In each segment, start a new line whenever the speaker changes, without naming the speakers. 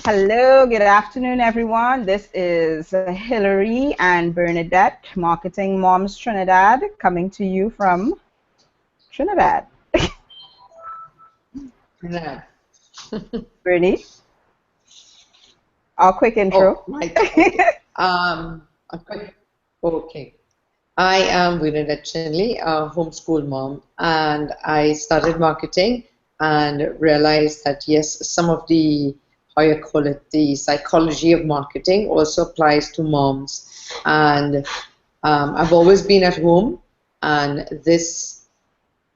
Hello, good afternoon, everyone. This is Hillary and Bernadette, Marketing Moms Trinidad, coming to you from Trinidad.
Yeah.
Bernie, a quick intro.
Oh, right. Okay. A quick. Okay. I am Vinada Chinley, a homeschool mom, and I started marketing and realized that yes, some of the, how you call it, the psychology of marketing also applies to moms. And I've always been at home, and these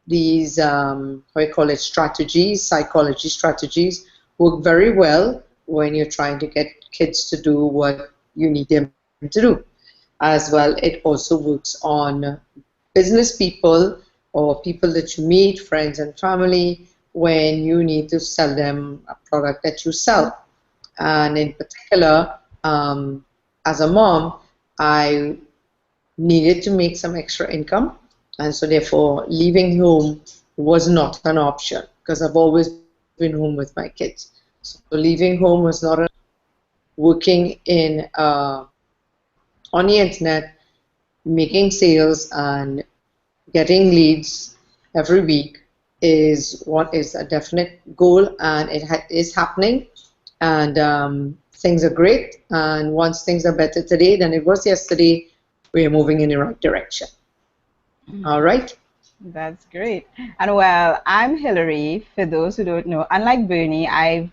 how you call it, strategies, psychology strategies, work very well when you're trying to get kids to do what you need them to do. As well, it also works on business people or people that you meet, friends and family, when you need to sell them a product that you sell. And in particular, as a mom, I needed to make some extra income, and so therefore leaving home was not an option because I've always been home with my kids. So leaving home was not an option. Working in on the internet, making sales and getting leads every week is what is a definite goal, and it is happening. And things are great. And once things are better today than it was yesterday, we are moving in the right direction. All right.
That's great. And well, I'm Hillary. For those who don't know, unlike Bernie, I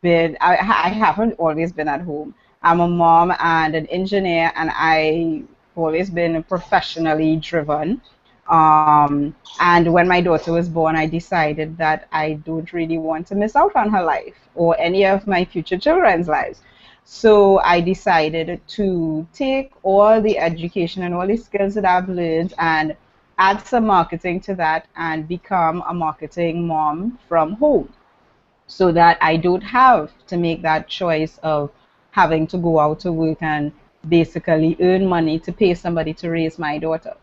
haven't always been at home. I'm a mom and an engineer, and I've always been professionally driven. And when my daughter was born, I decided that I don't really want to miss out on her life or any of my future children's lives. So I decided to take all the education and all the skills that I've learned and add some marketing to that and become a marketing mom from home so that I don't have to make that choice of having to go out to work and basically earn money to pay somebody to raise my daughter.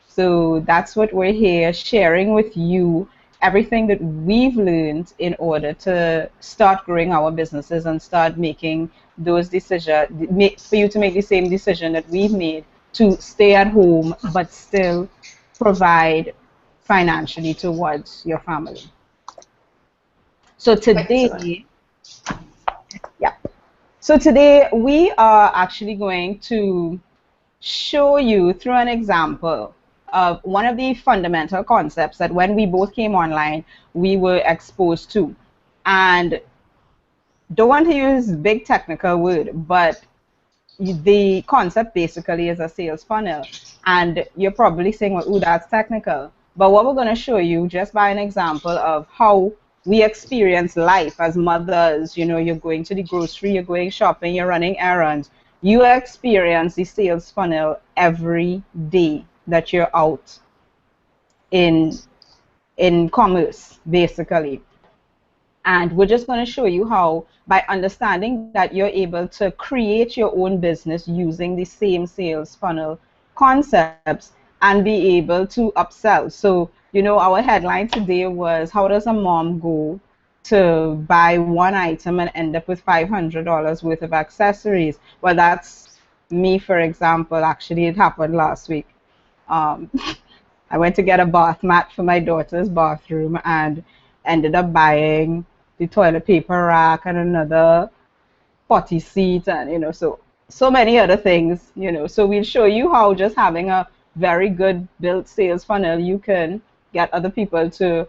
So that's what we're here sharing with you, everything that we've learned in order to start growing our businesses and start making those decisions, for you to make the same decision that we've made to stay at home but still provide financially towards your family. So
Excellent.
today, yeah. So today we are actually going to show you through an example of one of the fundamental concepts that when we both came online, we were exposed to. And don't want to use big technical word, but the concept basically is a sales funnel. And you're probably saying, well, ooh, that's technical. But what we're going to show you just by an example of how we experience life as mothers, you know, you're going to the grocery, you're going shopping, you're running errands. You experience the sales funnel every day that you're out in commerce, basically. And we're just going to show you how, by understanding that, you're able to create your own business using the same sales funnel concepts and be able to upsell. So, you know, our headline today was, how does a mom go to buy one item and end up with $500 worth of accessories? Well, that's me, for example. Actually, it happened last week. Um, I went to get a bath mat for my daughter's bathroom and ended up buying the toilet paper rack and another potty seat and, you know, so many other things, you know. So we'll show you how just having a very good built sales funnel, you can get other people to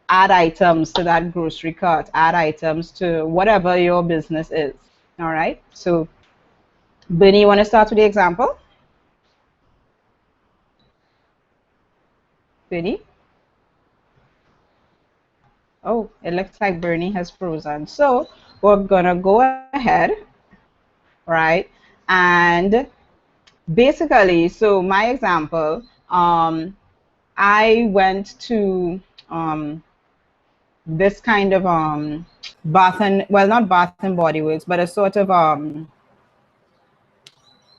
add items to that grocery cart, add items to whatever your business is. All right. So Bernie, you want to start with the example? Bernie? Oh, it looks like Bernie has frozen. So we're gonna go ahead, right? And basically, so my example, I went to this kind of Bath and, well, not Bath and Body Works, but a sort of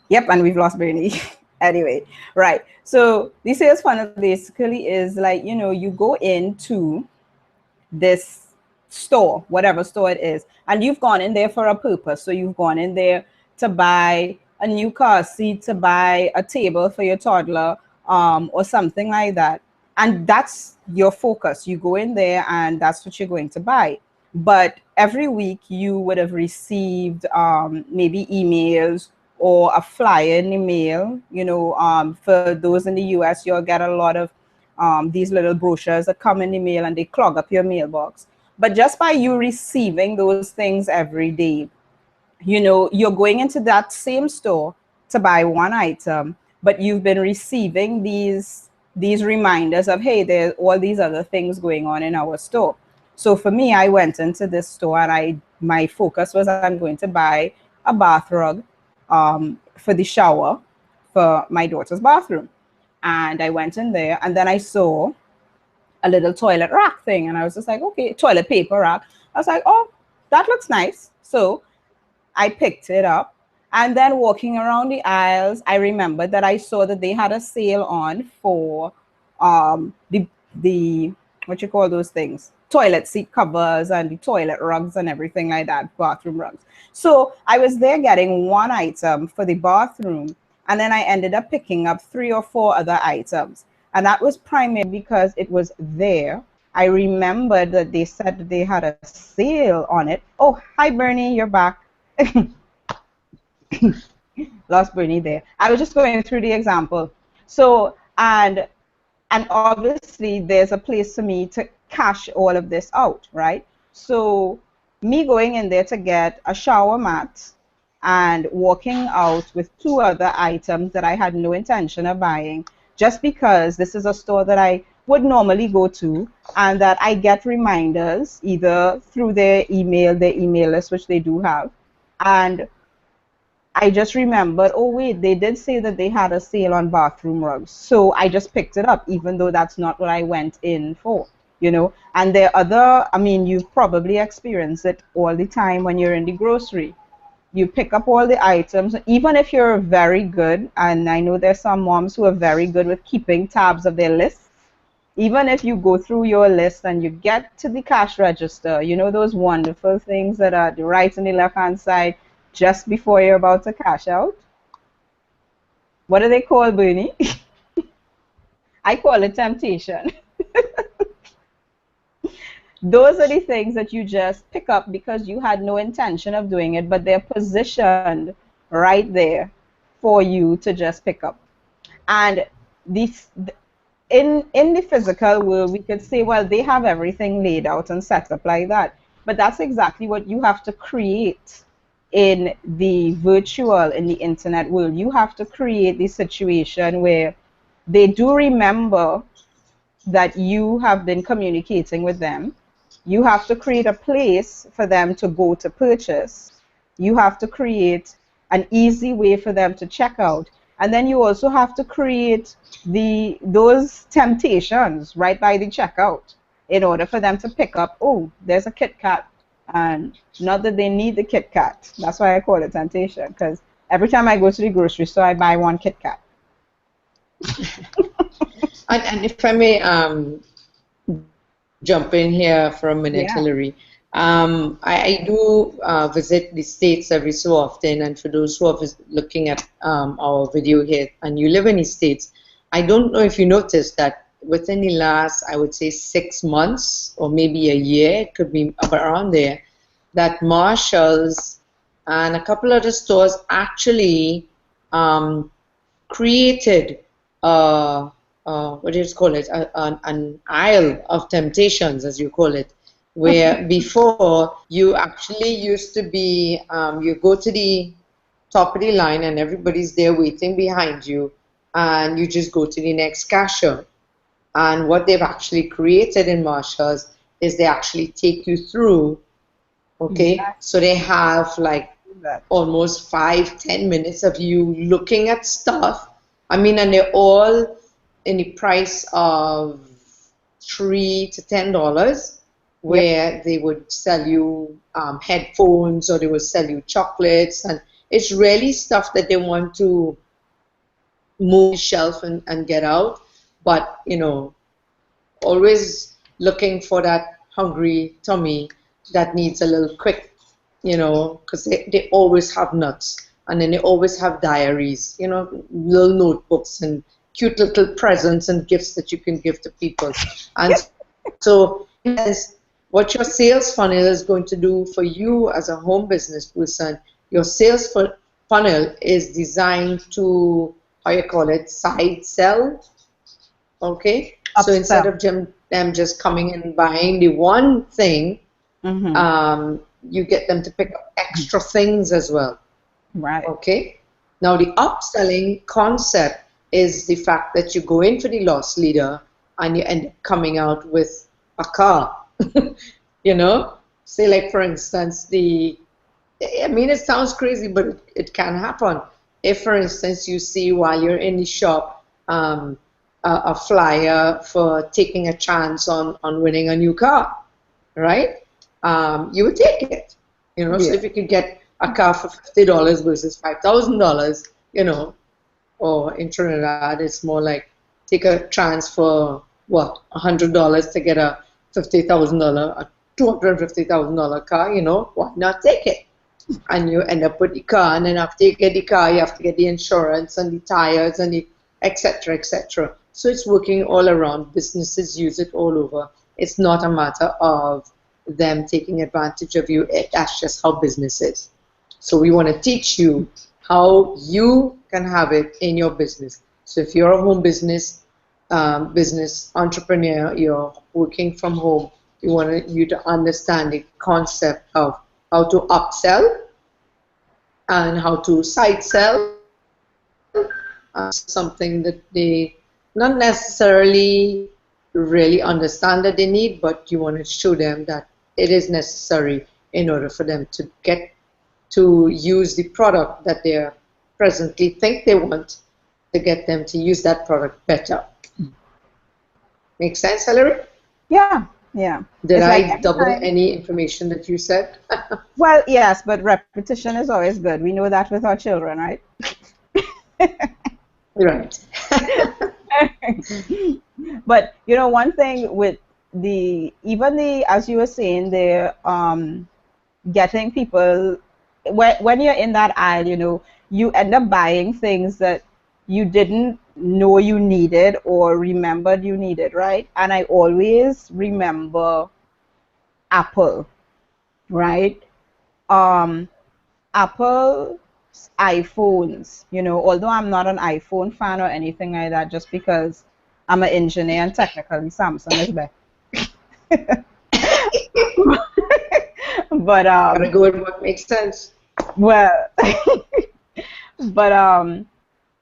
yep, and we've lost Bernie. Anyway, right. So the sales funnel basically is like, you know, you go into this store, whatever store it is, and you've gone in there for a purpose. So you've gone in there to buy a new car seat, to buy a table for your toddler, or something like that. And that's your focus. You go in there and that's what you're going to buy. But every week you would have received maybe emails or a flyer in the mail. For those in the US, you'll get a lot of these little brochures that come in the mail and they clog up your mailbox. But just by you receiving those things every day, you're going into that same store to buy one item, but you've been receiving these reminders of, hey, there's all these other things going on in our store. So for me, I went into this store and my focus was I'm going to buy a bath rug for the shower for my daughter's bathroom. And I went in there and then I saw a little toilet rack thing. And I was just like, okay, toilet paper rack. I was like, oh, that looks nice. So I picked it up. And then walking around the aisles, I remembered that I saw that they had a sale on for the what you call those things? Toilet seat covers and the toilet rugs and everything like that, bathroom rugs. So I was there getting one item for the bathroom. And then I ended up picking up 3 or 4 other items. And that was primarily because it was there. I remembered that they said that they had a sale on it. Oh, hi, Bernie, you're back. Lost Bernie there. I was just going through the example. So, and obviously there's a place for me to cash all of this out, right? So me going in there to get a shower mat and walking out with 2 other items that I had no intention of buying, just because this is a store that I would normally go to and that I get reminders either through their email list, which they do have. And I just remembered, oh wait, they did say that they had a sale on bathroom rugs. So I just picked it up, even though that's not what I went in for, And there are other, you've probably experienced it all the time when you're in the grocery. You pick up all the items, even if you're very good, and I know there's some moms who are very good with keeping tabs of their lists. Even if you go through your list and you get to the cash register, those wonderful things that are the right and the left-hand side, just before you're about to cash out. What do they call, Bernie? I call it temptation. Those are the things that you just pick up because you had no intention of doing it, but they're positioned right there for you to just pick up. And this, in the physical world, we could say, well, they have everything laid out and set up like that. But that's exactly what you have to create in the virtual, in the internet world. You have to create the situation where they do remember that you have been communicating with them. You have to create a place for them to go to purchase. You have to create an easy way for them to check out. And then you also have to create those temptations right by the checkout in order for them to pick up, oh, there's a Kit Kat. And not that they need the Kit Kat. That's why I call it temptation, because every time I go to the grocery store, I buy one Kit Kat.
And if I may jump in here for a minute,
Yeah.
Hillary. I do visit the States every so often, and for those who are looking at our video here and you live in the States, I don't know if you noticed that within the last, I would say, 6 months or maybe a year, it could be around there, that Marshalls and a couple other stores actually created what do you call it, an aisle of temptations, as you call it, where before you actually used to be, you go to the top of the line and everybody's there waiting behind you, and you just go to the next cashier. And what they've actually created in Marshalls is they actually take you through, okay? Exactly. So they have like almost 5-10 minutes of you looking at stuff. And they're all in the price of $3 to $10, where they would sell you headphones, or they would sell you chocolates, and it's really stuff that they want to move the shelf and get out. But always looking for that hungry tummy that needs a little quick, you know, because they always have nuts, and then they always have diaries, you know, little notebooks and cute little presents and gifts that you can give to people. And so, yes, what your sales funnel is going to do for you as a home business person, your sales funnel is designed to, how you call it, side sell. Okay? So instead of them just coming and buying the one thing, you get them to pick up extra things as well.
Right.
Okay? Now, the upselling concept is the fact that you go in for the loss leader and you end up coming out with a car. You know? Say, like, for instance, I mean, it sounds crazy, but it can happen. If, for instance, you see while you're in the shop a flyer for taking a chance on winning a new car, right? You would take it. You know, so if you could get a car for $50 versus $5,000, you know, or in Trinidad, it's more like take a chance for what, $100 to get a $50,000, a $250,000 car, you know, why not take it? And you end up with the car, and then after you get the car, you have to get the insurance and the tires and the etc., etc. So it's working all around. Businesses use it all over. It's not a matter of them taking advantage of you. That's just how business is. So we want to teach you how you can have it in your business. So if you're a home business entrepreneur, you're working from home, we want you to understand the concept of how to upsell and how to side sell. Something that they not necessarily really understand that they need, but you want to show them that it is necessary in order for them to get to use the product that they presently think they want, to get them to use that product better. Make sense, Hilary?
Yeah, yeah.
Did I double any information that you said?
Well, yes, but repetition is always good. We know that with our children, right?
Right.
But you know, one thing with as you were saying, the getting people when you're in that aisle, you know, you end up buying things that you didn't know you needed or remembered you needed, right? And I always remember Apple, right? Apple iPhones, you know, although I'm not an iPhone fan or anything like that, just because I'm an engineer and technically Samsung is better. But
gotta go with what makes sense.
Well, but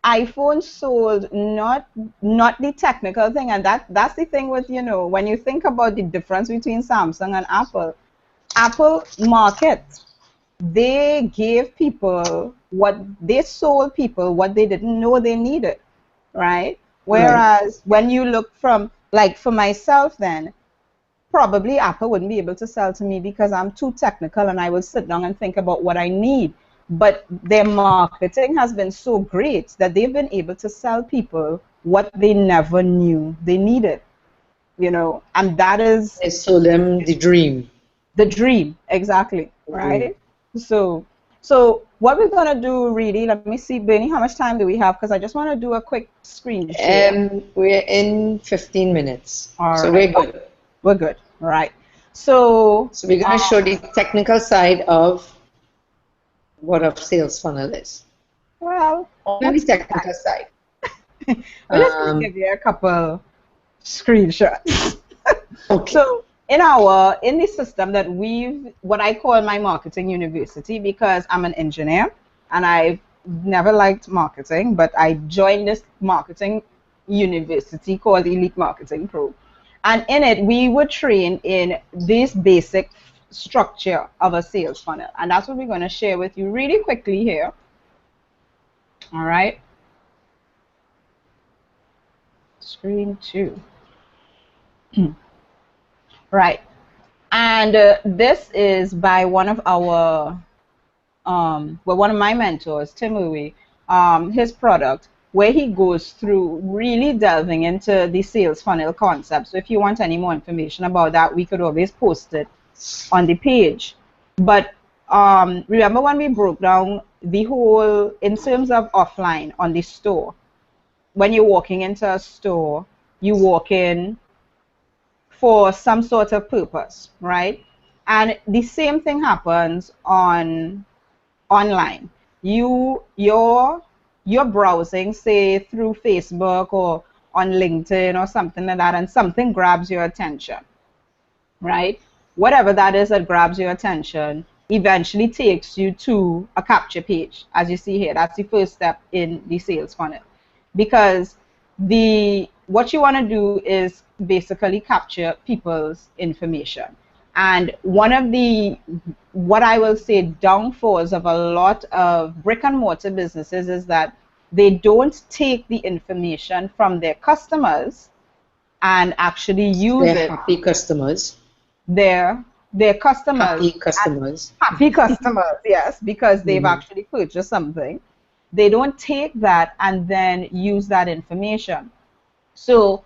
iPhone sold not the technical thing, and that's the thing with, you know, when you think about the difference between Samsung and Apple market, they gave people they sold people what they didn't know they needed, right? Whereas when you look from, like, for myself, then probably Apple wouldn't be able to sell to me because I'm too technical and I will sit down and think about what I need. But their marketing has been so great that they've been able to sell people what they never knew they needed, you know, and that is...
They sold them the dream.
The dream, exactly, right? So what we're going to do, really, let me see, Bernie, how much time do we have? Because I just want to do a quick screen share.
We're in 15 minutes.
All
so
right.
we're good.
We're good, right. So
we're going to show the technical side of what a sales funnel is.
Well,
only the technical side.
We're just going to give you a couple screenshots.
Okay.
So in the system that what I call my marketing university, because I'm an engineer and I've never liked marketing, but I joined this marketing university called Elite Marketing Pro. And in it, we were trained in this basic structure of a sales funnel. And that's what we're going to share with you really quickly here. All right. Screen 2. Right. And this is by one of our, one of my mentors, Tim Uwe, his product, where he goes through really delving into the sales funnel concept. So if you want any more information about that, we could always post it on the page. But remember when we broke down the whole in terms of offline on the store, when you're walking into a store, you walk in for some sort of purpose, right? And the same thing happens on online. You're browsing, say through Facebook or on LinkedIn or something like that, and something grabs your attention, right? Whatever that is that grabs your attention eventually takes you to a capture page, as you see here. That's the first step in the sales funnel, because what you want to do is basically capture people's information. And one of the, what I will say, downfalls of a lot of brick and mortar businesses is that they don't take the information from their customers and actually use
They're
it.
happy customers.
Their customers. Happy customers, yes, because they've actually purchased something. They don't take that and then use that information. So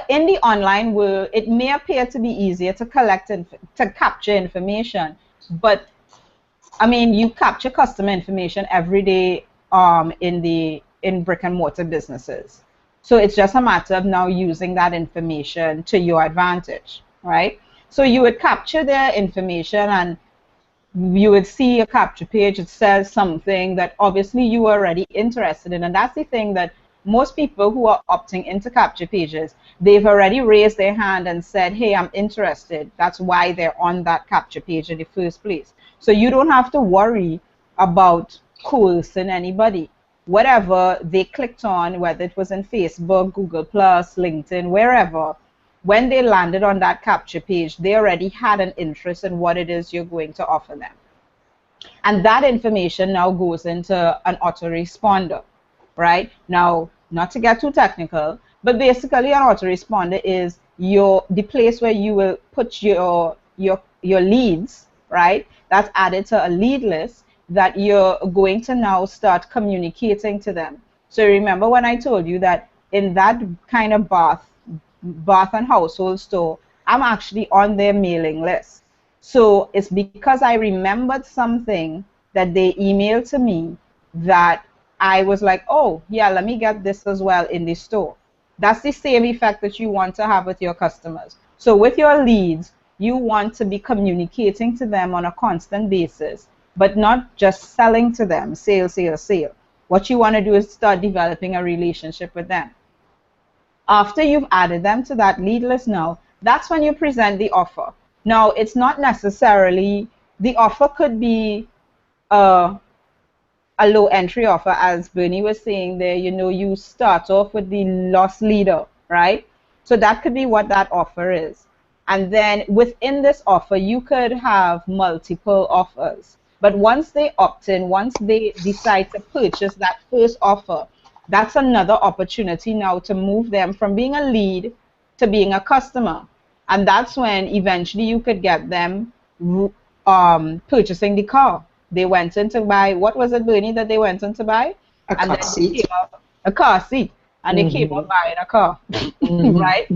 in the online world, it may appear to be easier to to capture information, but I mean, you capture customer information every day in brick and mortar businesses. So it's just a matter of now using that information to your advantage, right? So you would capture their information and you would see a capture page. It says something that obviously you are already interested in, and that's the thing that most people who are opting into capture pages, they've already raised their hand and said, hey, I'm interested. That's why they're on that capture page in the first place. So you don't have to worry about coercing anybody. Whatever they clicked on, whether it was in Facebook, Google+, LinkedIn, wherever, when they landed on that capture page, they already had an interest in what it is you're going to offer them. And that information now goes into an autoresponder, right? Now, not to get too technical, but basically an autoresponder is the place where you will put your leads, right? That's added to a lead list that you're going to now start communicating to them. So remember when I told you that in that kind of bath and household store, I'm actually on their mailing list. So it's because I remembered something that they emailed to me that I was like, oh, yeah, let me get this as well in the store. That's the same effect that you want to have with your customers. So with your leads, you want to be communicating to them on a constant basis, but not just selling to them, sale, sale, sale. What you want to do is start developing a relationship with them. After you've added them to that lead list now, that's when you present the offer. Now, it's not necessarily, the offer could be a low entry offer, as Bernie was saying there. You know, you start off with the loss leader, right? So that could be what that offer is. And then within this offer, you could have multiple offers. But once they opt in, once they decide to purchase that first offer, that's another opportunity now to move them from being a lead to being a customer. And that's when eventually you could get them purchasing the car. They went in to buy, what was it, Bernie, that they went in to buy?
A car seat.
A car seat. And they came out buying a car, right?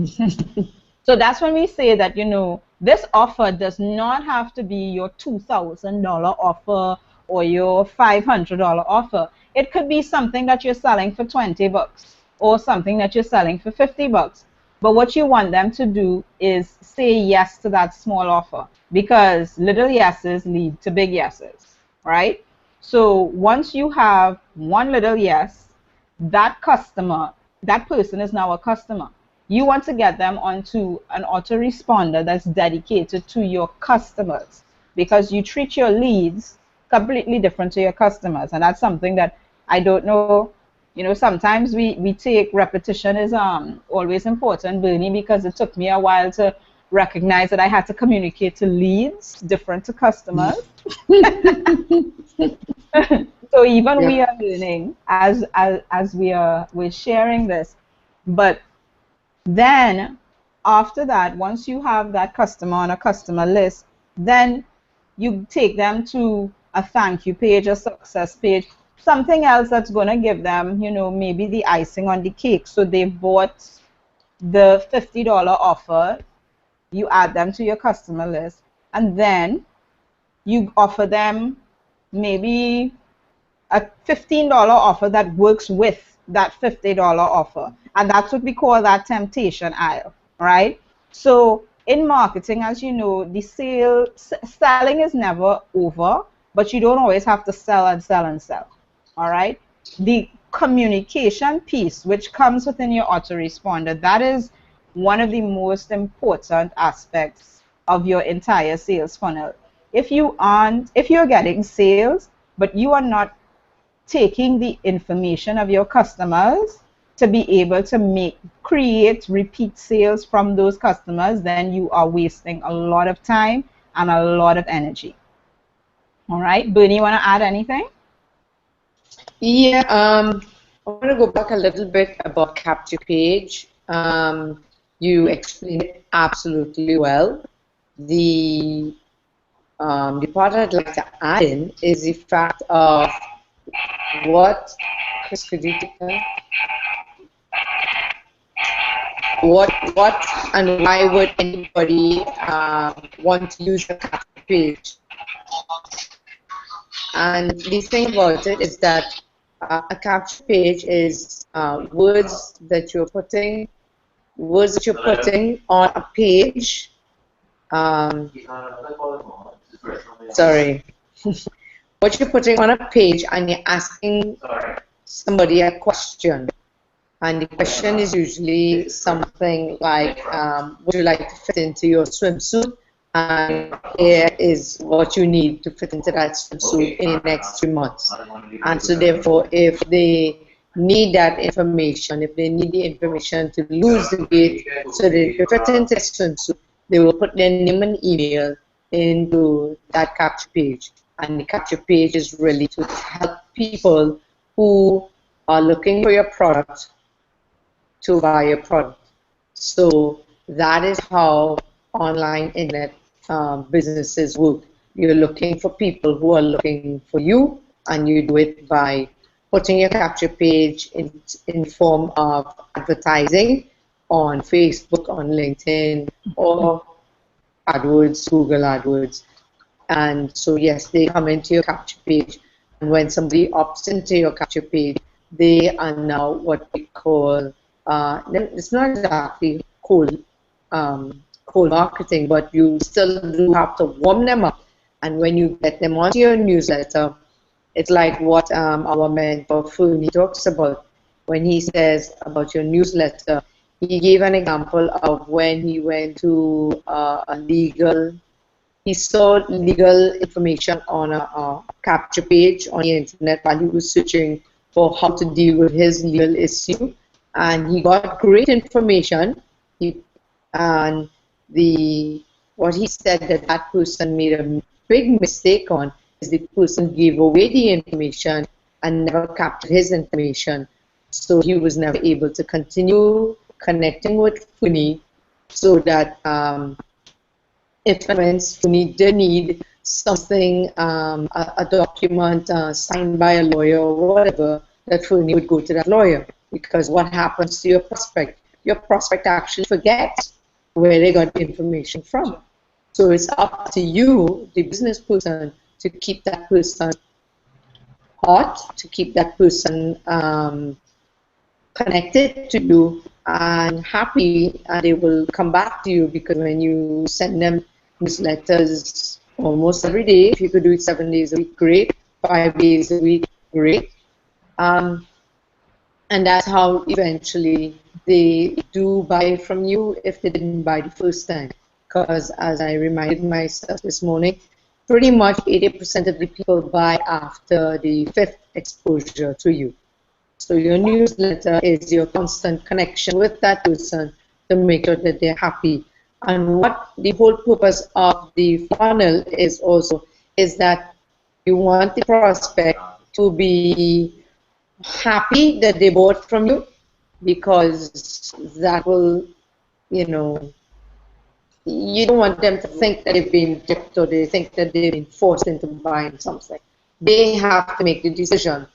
So that's when we say that, you know, this offer does not have to be your $2,000 offer or your $500 offer. It could be something that you're selling for $20 or something that you're selling for $50. But what you want them to do is say yes to that small offer, because little yeses lead to big yeses, right? So once you have one little yes, that customer, that person is now a customer. You want to get them onto an autoresponder that's dedicated to your customers, because you treat your leads completely different to your customers. And that's something that I don't know, you know, sometimes we take repetition is always important, Bernie, because it took me a while to recognize that I had to communicate to leads different to customers. So even we are learning as we're sharing this. But then after that, once you have that customer on a customer list, then you take them to a thank you page, a success page, something else that's going to give them, you know, maybe the icing on the cake. So they bought the $50 offer, you add them to your customer list, and then you offer them maybe a $15 offer that works with that $50 offer. And that's what we call that temptation aisle, right? So in marketing, as you know, the selling is never over, but you don't always have to sell and sell and sell, all right? The communication piece, which comes within your autoresponder, that is one of the most important aspects of your entire sales funnel. If you're getting sales, but you are not taking the information of your customers to be able to create repeat sales from those customers, then you are wasting a lot of time and a lot of energy. All right, Bernie, you want to add anything?
Yeah, I want to go back a little bit about capture page. You explained it absolutely well. The part I'd like to add in is the fact of what, Chris, could you take that? What and why would anybody want to use a capture page? And the thing about it is that a capture page is words that you're putting on a page. Sorry. What you're putting on a page, and you're asking somebody a question. And the question is usually something like, would you like to fit into your swimsuit? And here is what you need to fit into that swimsuit in the next 3 months. And so therefore, if they need that information, if they need the information to lose the weight so they can fit into a swimsuit, they will put their name and email into that capture page. And the capture page is really to help people who are looking for your product to buy your product. So that is how online internet businesses work. You're looking for people who are looking for you, and you do it by putting your capture page in form of advertising on Facebook, on LinkedIn, or AdWords, Google AdWords. And so yes, they come into your capture page, and when somebody opts into your capture page, they are now what we call it's not exactly cold marketing, but you still do have to warm them up. And when you get them onto your newsletter, it's like what our mentor Funi talks about when he says about your newsletter. He gave an example of when he went to he saw legal information on a capture page on the internet while he was searching for how to deal with his legal issue. And he got great information. What he said that person made a big mistake on is the person gave away the information and never captured his information. So he was never able to continue connecting with Funi, so that if and when Funi did need something, a document signed by a lawyer or whatever, that Funi would go to that lawyer. Because what happens to your prospect? Your prospect actually forgets where they got the information from. So it's up to you, the business person, to keep that person hot, to keep that person connected to you and happy, and they will come back to you, because when you send them newsletters almost every day, if you could do it 7 days a week, great. 5 days a week, great. And that's how eventually they do buy from you if they didn't buy the first time. Because as I reminded myself this morning, pretty much 80% of the people buy after the 5th exposure to you. So your newsletter is your constant connection with that person to make sure that they're happy. And what the whole purpose of the funnel is also is that you want the prospect to be happy that they bought from you, because that will, you don't want them to think that they've been dipped or they think that they've been forced into buying something. They have to make the decision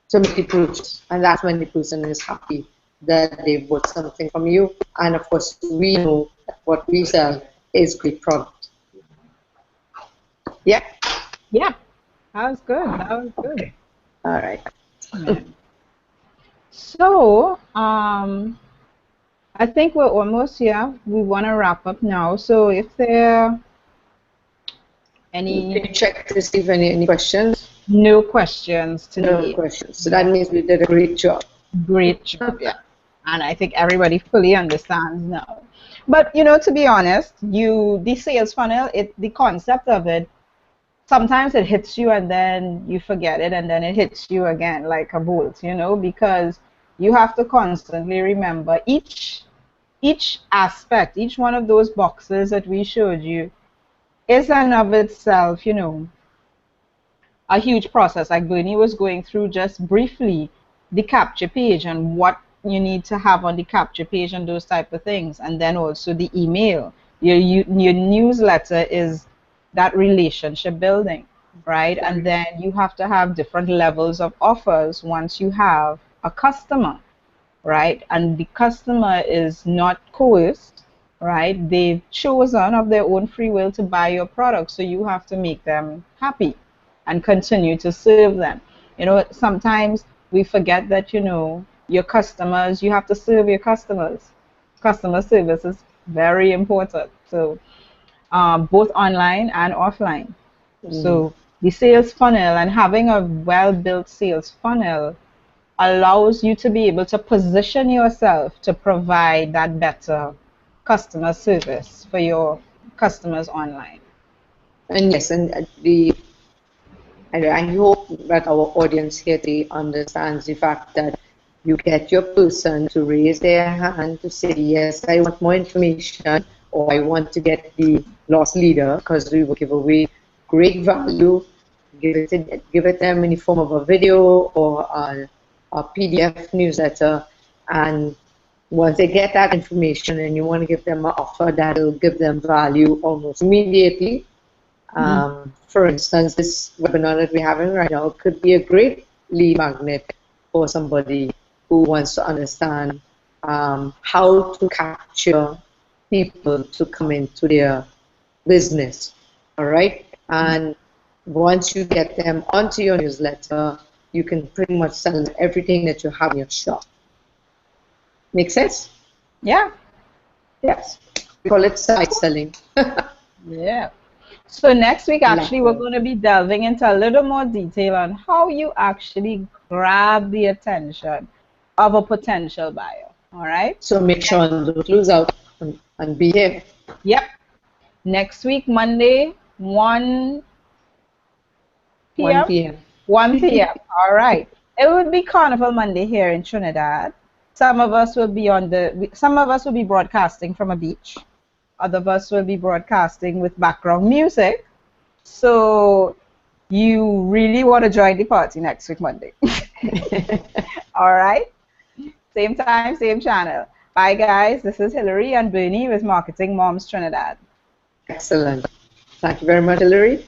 to make the purchase, and that's when the person is happy that they bought something from you. And of course, we know that what we sell is great product. Yeah.
Yeah, that was good. That was good.
All right.
Yeah. So, I think we're almost here. We want to wrap up now. So, if there are
Can
any
you check to see if any questions?
no questions
No
today,
questions. So that
yeah,
means we did a great job.
great job. Yeah. And I think everybody fully understands now. But to be honest, the sales funnel, the concept of it, sometimes it hits you and then you forget it and then it hits you again like a bolt, because you have to constantly remember each aspect, each one of those boxes that we showed you is and of itself, a huge process. Like Bernie was going through just briefly the capture page and what you need to have on the capture page and those type of things, and then also the email. Your newsletter is that relationship building, right? And then you have to have different levels of offers once you have a customer, right? And the customer is not coerced, right? They've chosen of their own free will to buy your product, so you have to make them happy and continue to serve them. Sometimes we forget that, your customers, you have to serve your customers. Customer service is very important. So both online and offline. So the sales funnel and having a well-built sales funnel allows you to be able to position yourself to provide that better customer service for your customers online.
And yes, and I hope that our audience here today understands the fact that you get your person to raise their hand to say, yes, I want more information, or I want to get the loss leader, because we will give away great value, give it them in the form of a video or a PDF newsletter, and once they get that information and you want to give them an offer that will give them value almost immediately. For instance, this webinar that we're having right now could be a great lead magnet for somebody who wants to understand how to capture people to come into their business. All right? And once you get them onto your newsletter, you can pretty much sell everything that you have in your shop. Make sense?
Yeah.
Yes. We call it side selling.
Yeah. So next week, actually, we're going to be delving into a little more detail on how you actually grab the attention of a potential buyer. All right?
So make sure and don't lose out and be here.
Yep. Next week, Monday, 1 p.m.
1 p.m.
1 p.m. All right. It would be Carnival Monday here in Trinidad. Some of us will be broadcasting from a beach. Other of us will be broadcasting with background music. So you really want to join the party next week, Monday. All right? Same time, same channel. Bye, guys. This is Hillary and Bernie with Marketing Moms Trinidad.
Excellent. Thank you very much, Hillary.